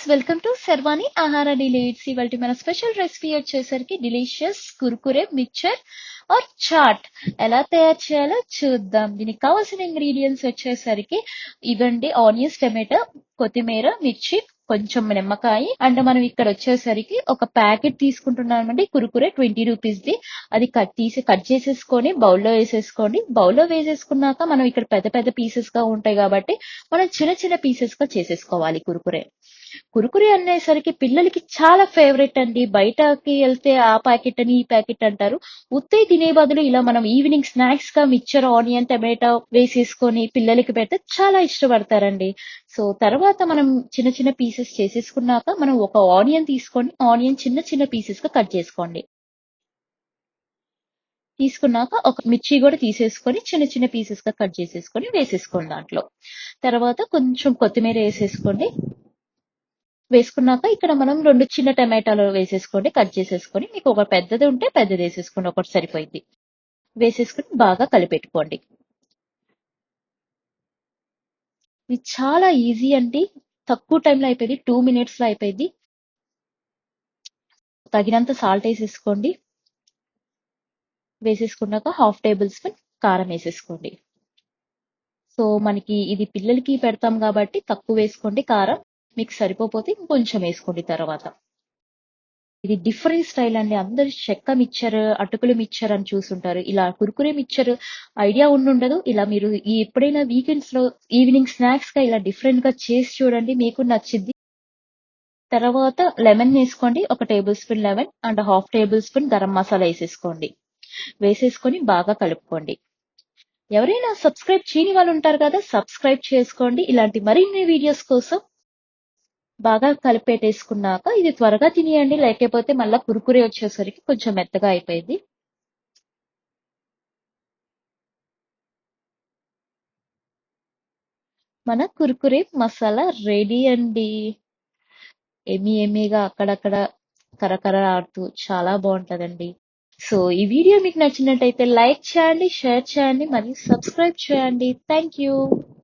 Welcome to sherwani ఆహార delights. ఇవాళ మన స్పెషల్ రెసిపీ వచ్చేసరికి delicious Kurkure mixture or chaat ఎలా తయారు చేయాలో చూద్దాం. దీనికి కావాల్సిన ఇంగ్రీడియంట్స్ వచ్చేసరికి ఇవ్వండి: ఆనియన్స్, టమాటో, కొత్తిమీర, మిర్చి, కొంచెం నిమ్మకాయ. అండ్ మనం ఇక్కడ వచ్చేసరికి ఒక ప్యాకెట్ తీసుకుంటున్నామండి కుర్కురే 20 రూపీస్ది. అది కట్ చేసేసుకొని బౌల్లో వేసేసుకోండి. బౌల్లో వేసేసుకున్నాక మనం ఇక్కడ పెద్ద పెద్ద పీసెస్ గా ఉంటాయి కాబట్టి మనం చిన్న చిన్న పీసెస్ గా చేసేసుకోవాలి. కురుకురే అనేసరికి పిల్లలకి చాలా ఫేవరెట్ అండి. బయటకి వెళ్తే ఆ ప్యాకెట్ అని ఈ ప్యాకెట్ అంటారు. ఉత్తే తినే బదులు ఇలా మనం ఈవినింగ్ స్నాక్స్ గా మిక్చర్, ఆనియన్, టమాటో వేసేసుకొని పిల్లలకి పెడితే చాలా ఇష్టపడతారండి. సో తర్వాత మనం చిన్న చిన్న పీసెస్ చేసేసుకున్నాక మనం ఒక ఆనియన్ తీసుకొని ఆనియన్ చిన్న చిన్న పీసెస్ గా కట్ చేసుకోండి. తీసుకున్నాక ఒక మిర్చి కూడా తీసేసుకొని చిన్న చిన్న పీసెస్ గా కట్ చేసేసుకొని వేసేసుకోండి. దాంట్లో తర్వాత కొంచెం కొత్తిమీర వేసేసుకోండి. వేసుకున్నాక ఇక్కడ మనం 2 చిన్న టమాటాలు వేసేసుకోండి, కట్ చేసేసుకొని. మీకు ఒక పెద్దది ఉంటే పెద్దది వేసేసుకోండి, ఒకటి సరిపోయింది. వేసేసుకుని బాగా కలిపెట్టుకోండి. ఇది చాలా ఈజీ అండి. తక్కువ టైంలో అయిపోయింది, 2 minutes లో అయిపోయింది. తగినంత సాల్ట్ వేసేసుకోండి. వేసేసుకున్నాక 1/2 టేబుల్ స్పూన్ కారం వేసేసుకోండి. సో మనకి ఇది పిల్లలకి పెడతాం కాబట్టి తక్కువ వేసుకోండి కారం. మీకు సరిపోతే ఇంకొంచెం వేసుకోండి తర్వాత. ఇది డిఫరెంట్ స్టైల్ అండి. అందరు చెక్క మిక్చర్, అటుకులు మిక్చర్ అని చూసుంటారు. ఇలా కుర్కురే మిక్చర్ ఐడియా ఉండదు. ఇలా మీరు ఎప్పుడైనా వీకెండ్స్ లో ఈవినింగ్ స్నాక్స్ గా ఇలా డిఫరెంట్ గా చేసి చూడండి, మీకు నచ్చిద్ది. తర్వాత లెమన్ వేసుకోండి, 1 table spoon lemon and 1/2 table spoon garam masala వేసేసుకోండి. వేసేసుకొని బాగా కలుపుకోండి. ఎవరైనా సబ్స్క్రైబ్ చేయని వాళ్ళు ఉంటారు కదా, సబ్స్క్రైబ్ చేసుకోండి. ఇలాంటి మరిన్ని వీడియోస్ కోసం బాగా కలిపెట్టేసుకున్నాక ఇది త్వరగా తినేయండి, లేకపోతే మళ్ళా కురుకురే వచ్చేసరికి కొంచెం మెత్తగా అయిపోయింది. మన కురుకురే మసాలా రెడీ అండి. ఎమ్మీగా అక్కడక్కడ కరకర ఆడుతూ చాలా బాగుంటదండి. సో ఈ వీడియో మీకు నచ్చినట్టయితే లైక్ చేయండి, షేర్ చేయండి మరియు సబ్స్క్రైబ్ చేయండి. Thank you.